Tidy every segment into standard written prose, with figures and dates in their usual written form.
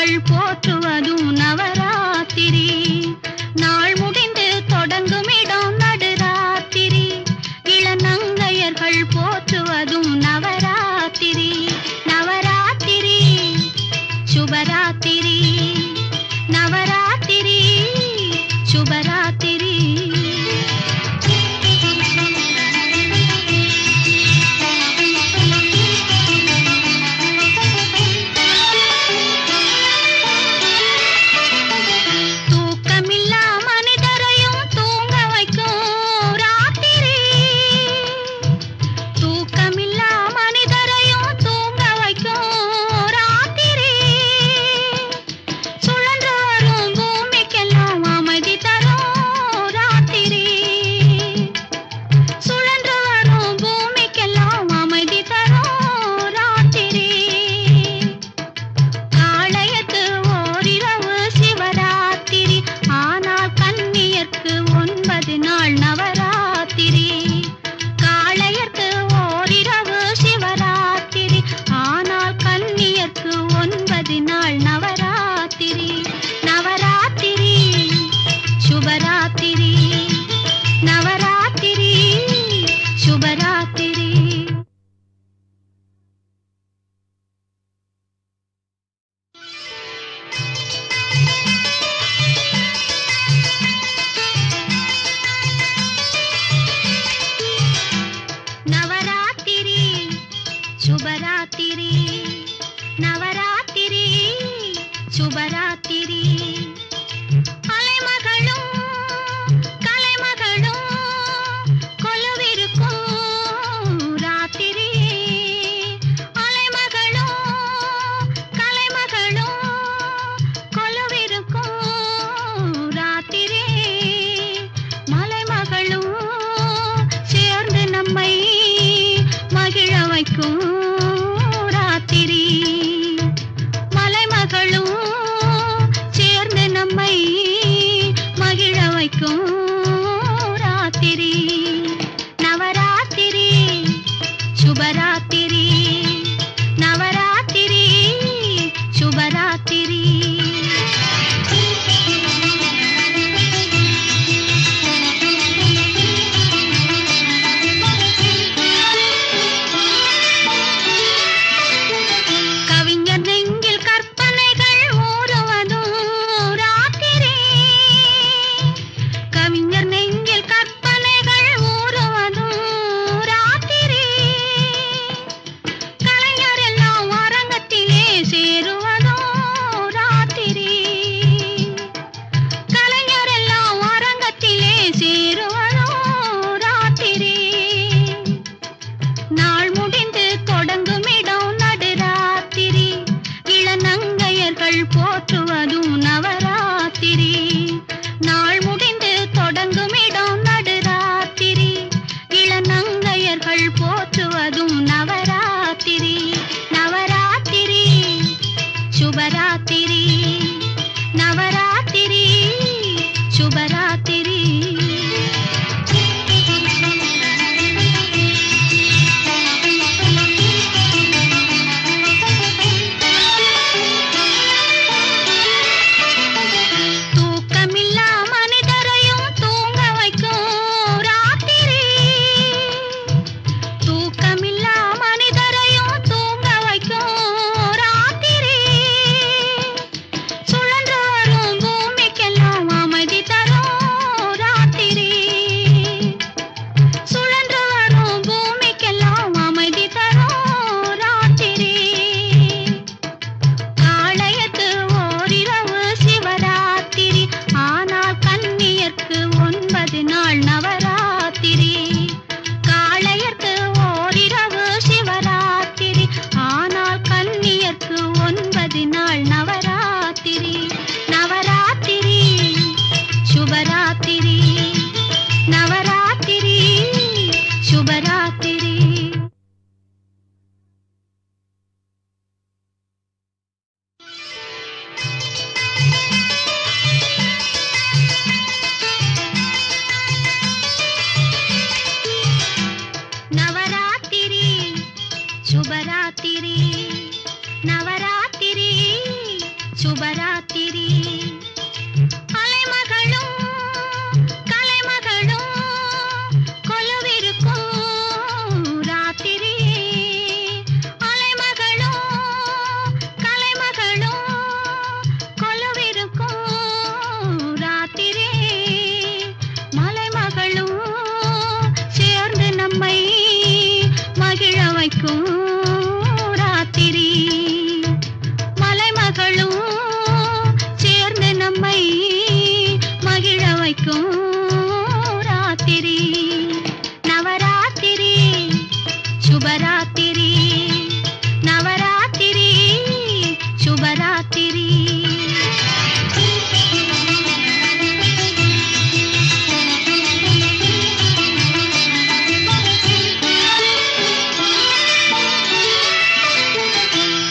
கலைஞர்கள் போற்றுவதும் நவராத்திரி. நாள் முடிந்து தொடங்கும் இடம் நடுராத்திரி. இளநங்கையர்கள் போற்றுவதும் நவராத்திரி. நவராத்திரி சுபராத்திரி, நவராத்திரி சுபராத்திரி. சுபராத்திரி, நவராத்திரி சுபராத்திரி. அலைமகளும் கலைமகளும் கொலுவிருக்கும் ராத்திரி. அலைமகளும் கலைமகளும் கொலுவிருக்கும் ராத்திரி. மலைமகளும் சேர்ந்து நம்மை மகிழ வைக்கும் ராத்திரி. மலைமகளும் சேர்ந்து நம்மை மகிழ வைக்கும் ராத்திரி. நவராத்திரி சுபராத்திரி, நவராத்திரி சுபராத்திரி. போற்றுவதும் நவராத்திரி. நாள் முடிந்து தொடங்கும் இடம் நடுராத்திரி. இளநங்கையர்கள் போற்றுவதும் நவராத்திரி. நவராத்திரி சுபராத்திரி, நவராத்திரி சுபராத்திரி. சுழன்று வரும் பூமிக்கெல்லாம் அமைதி தரும் சுபராத்திரி அலைமகளும் கலைமகளும் கொலுவிருக்கும் ராத்திரி அலைமகளும் கலைமகளும் கொலுவிருக்கும் ராத்திரி மலைமகளும் சேர்ந்து நம்மை மகிழ வைக்கும் ராத்திரி மலைமகளும் சேர்ந்து நம்மை மகிழ வைக்கும் ராத்திரி நவராத்திரி சுபராத்திரி நவராத்திரி சுபராத்திரி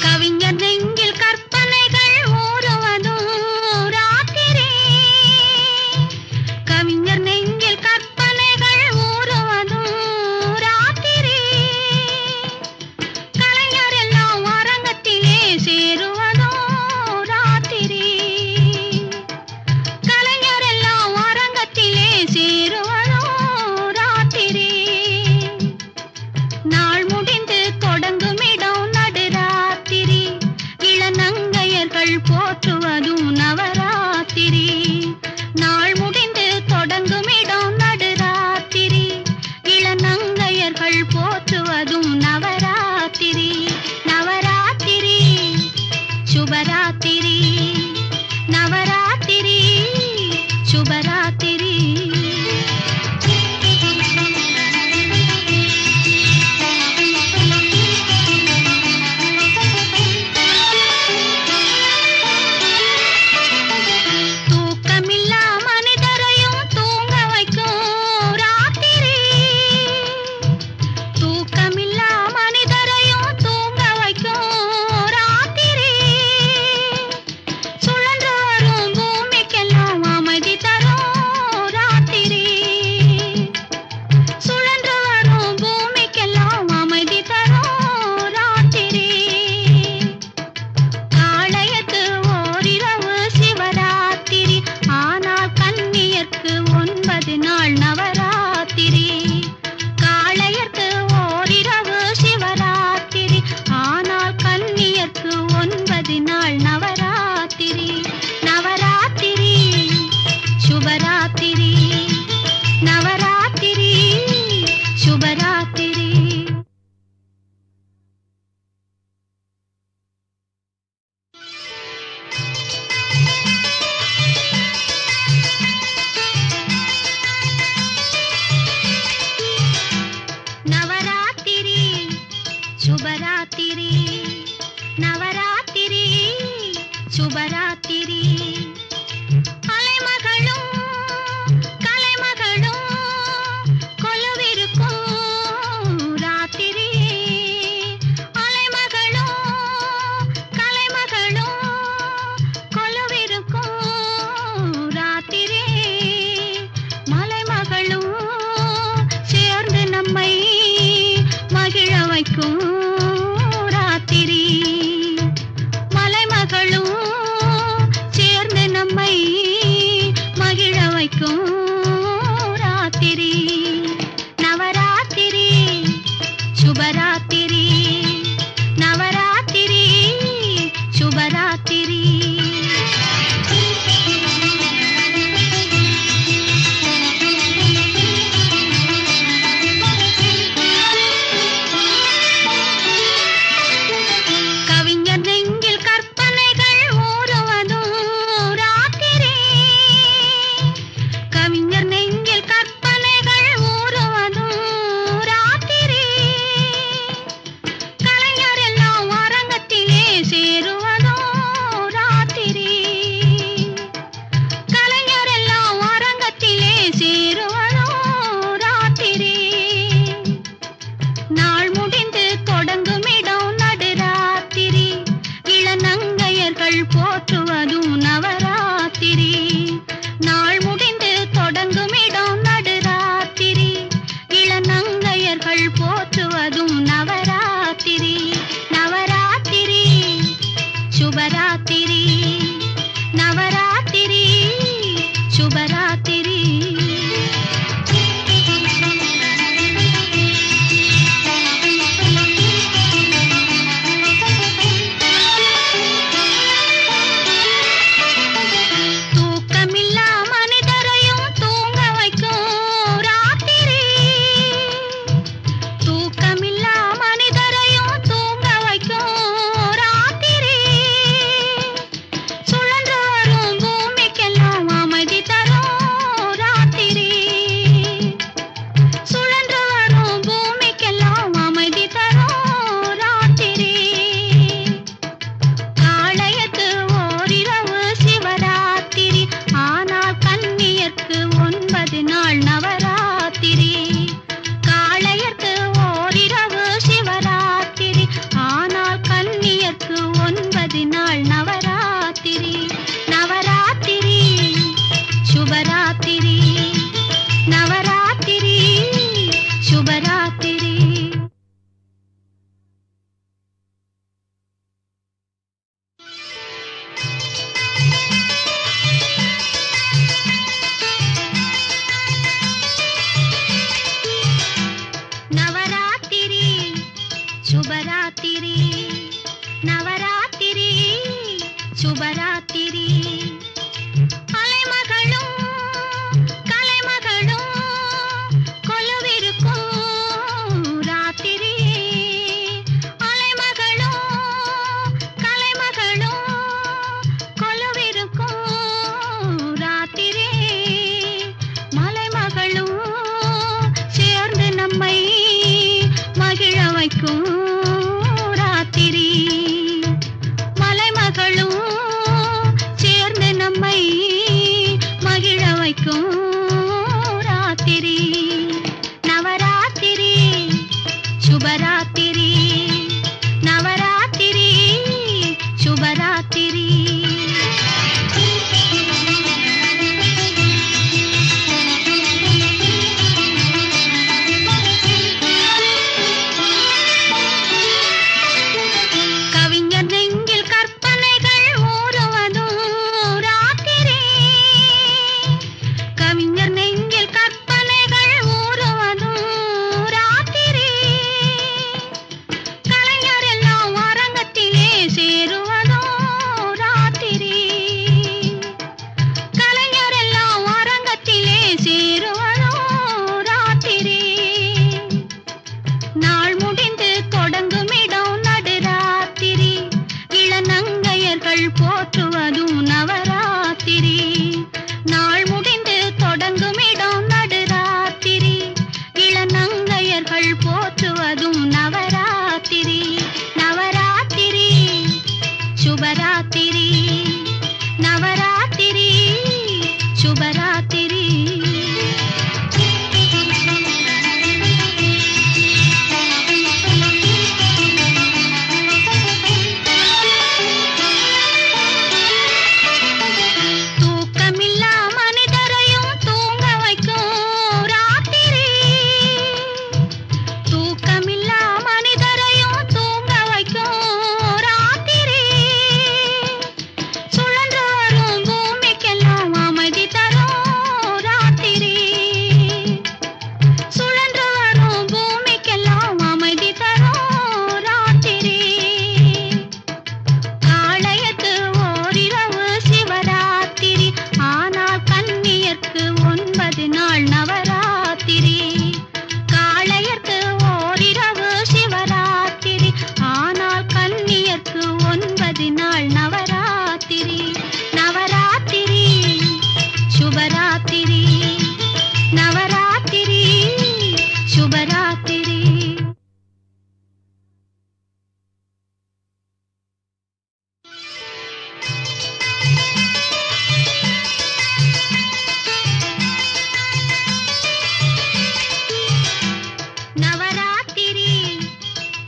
கவிஞர் நெஞ்சில் கற்பனைகள் ஊறுவதும் ராத்திரி கவிஞர் நெஞ்சில் கற்பனைகள் ஊறுவதும் ராத்திரி கலைஞரெல்லாம் அரங்கத்திலே சேருவதும் ராத்திரி கலைஞரெல்லாம் அரங்கத்திலே சேருவதும் ராத்திரி நாள் முடிந்து தொடங்கும் இடம் நடுராத்திரி இளநங்கையர்கள் போற்றுவதும் நவராத்திரி நாள் முடிந்து தொடங்கும் இடம் நடுராத்திரி இளநங்கையர்கள் போற்றுவதும் நவராத்திரி நவராத்திரி சுபராத்திரி நவராத்திரி சுபராத்திரி தூக்கமில்லா மனிதரையும் தூங்க வைக்கும் ராத்திரி தூக்கமில்லா மனிதரையும் தூங்க வைக்கும் ராத்திரி சுழன்று வரும் பூமிக்கெல்லாம் அமைதி தரும் ராத்திரி சுழன்று வரும் பூமிக்கெல்லாம் அமைதி தரும் ராத்திரி காளையத்து ஓரிரவு சிவராத்திரி ஆனால் கன்னியர்க்கு 9 நாள் நவராத்திரி காளையத்து ஓரிரவு சிவராத்திரி ஆனால் கன்னியர்க்கு 9 நாள் நவராத்திரி நவராத்திரி சுபராத்திரி நவராத்திரி சுபராத்திரி நவராத்திரி சுபராத்திரி நவராத்திரி சுபராத்திரி அலைமகளும் கலைமகளும் கொலுவிருக்கும் ராத்திரி அலைமகளும் கலைமகளும் கொலுவிருக்கும் ராத்திரி மலைமகளும் சேர்ந்து நம்மை மகிழ வைக்கும் ராத்திரி மலைமகளும் சேர்ந்து நம்மை மகிழ வைக்கும் ராத்திரி நவராத்திரி சுபராத்திரி நவராத்திரி சுபராத்திரி கவிஞர் நெஞ்சில் கற்பனைகள் ஊறுவதும் ராத்திரி கவிஞர் நெஞ்சில் கற்பனைகள் ஊறுவதும் ராத்திரி கலைஞரெல்லாம் அரங்கத்திலே சேருவதும் ராத்திரி கலைஞரெல்லாம் அரங்கத்திலே சேருவதும் ராத்திரி நாள் முடிந்து தொடங்கும் இடம் நடுராத்திரி இளநங்கையர்கள் போற்றுவதும் நவராத்திரி நாள் முடிந்து தொடங்கும் இடம் நடுராத்திரி இளநங்கையர்கள் போற்றுவதும் நவராத்திரி நவராத்திரி சுபராத்திரி நவராத்திரி நவராத்திரி சுபராத்திரி शुभरात्रि नवरात्रि शुभरात्रि அலைமகளும் கலைமகளும் கொலுவிருக்கும் ராத்திரி அலைமகளும் கலைமகளும் கொலுவிருக்கும் ராத்திரி மலைமகளும் சேர்ந்து நம்மை மகிழ வைக்கும் ராத்திரி மலைமகளும் சேர்ந்து நம்மை மகிழ வைக்கும் ராத்திரி நவராத்திரி சுபராத்திரி நவராத்திரி சுபராத்திரி போற்றுவதும் நவராத்திரி நாள் முடிந்து தொடங்கும் இடம் நடுராத்திரி இளநங்கையர்கள் போற்றுவதும் நவராத்திரி நவராத்திரி சுபராத்திரி நவராத்திரி சுபராத்திரி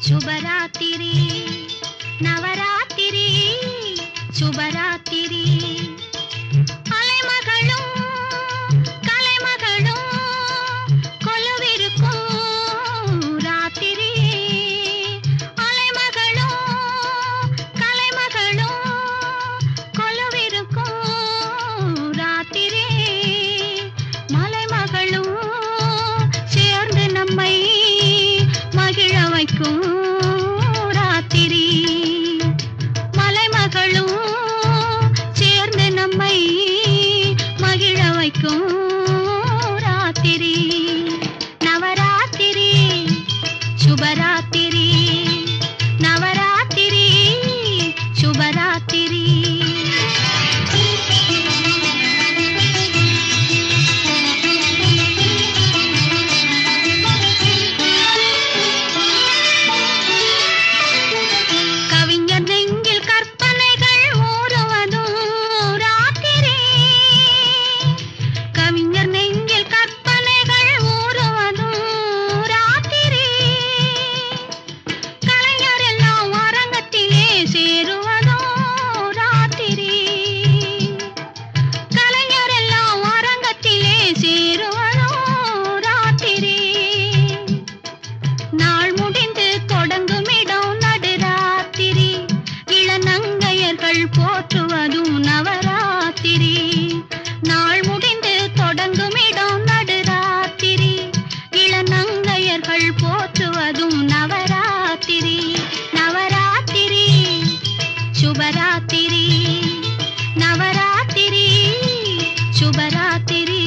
शुभरात्रि नवरात्रि शुभरात्रि அலைமகளும் கலைமகளும் கொலுவிருக்கும் ராத்திரி அலைமகளும் கலைமகளும் போற்றுவதும் நவராத்திரி. நாள் முடிந்து தொடங்குமிடம் நடுராத்திரி. இளநங்கையர்கள் போற்றுவதும் நவராத்திரி. நவராத்திரி சுபராத்திரி, நவராத்திரி சுபராத்திரி.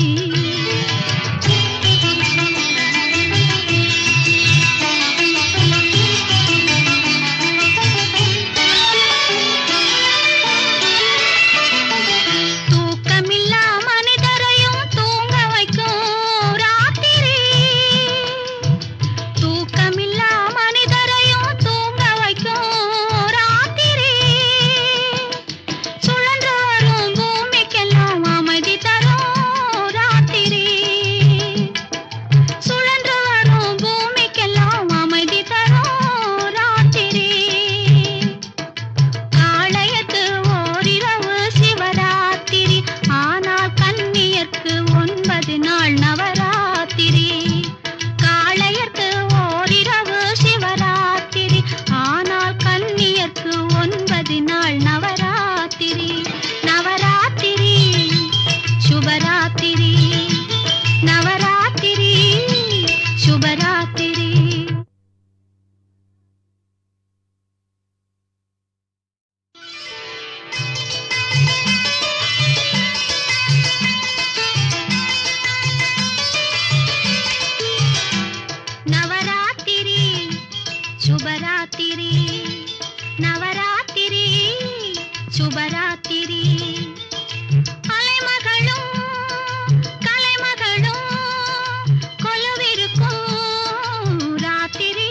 சுபராத்திரி, நவராத்திரி சுபராத்திரி. அலைமகளும் கலைமகளும் கொலுவிருக்கும் ராத்திரி.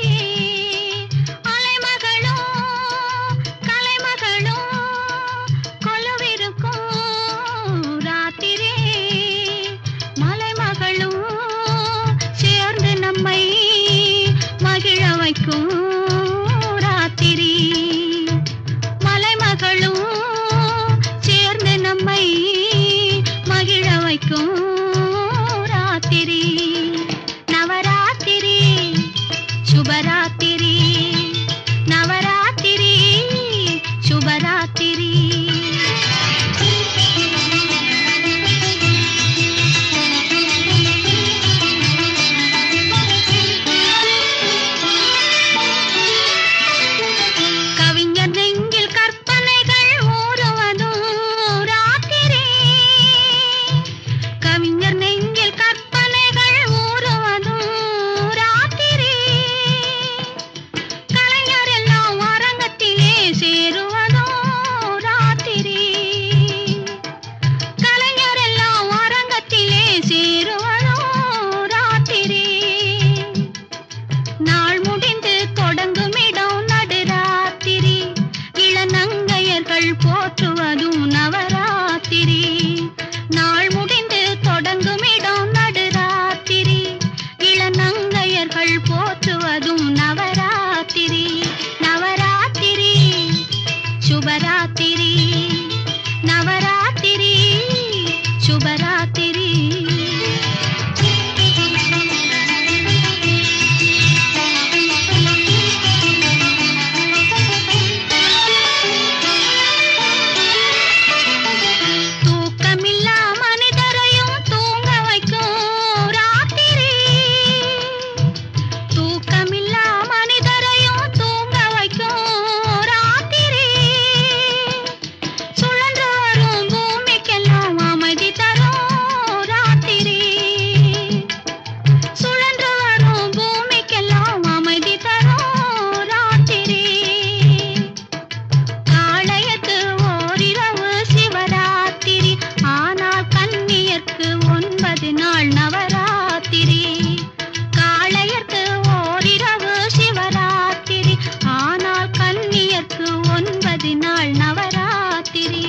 அலைமகளும் கலைமகளும் கொலுவிருக்கும் ராத்திரி. மலைமகளும் சேர்ந்து நம்மை மகிழ வைக்கும் ராத்திரி. மலைமகளும் சேர்ந்து நம்மை மகிழ வைக்கும் ராத்திரி. நவராத்திரி சுபராத்திரி, நவராத்திரி சுபராத்திரி. போற்றுவதும் நவராத்திரி. நாள் முடிந்து தொடங்குமிடம் நடுராத்திரி. இளநங்கையர்கள் போற்றுவதும் நவராத்திரி. நவராத்திரி சுபராத்திரி, நவராத்திரி சுபராத்திரி. நவராத்திரி காளையர்க்கு ஓரிரவு சிவராத்திரி. ஆனால் கன்னியர்க்கு 9 நாள் நவராத்திரி.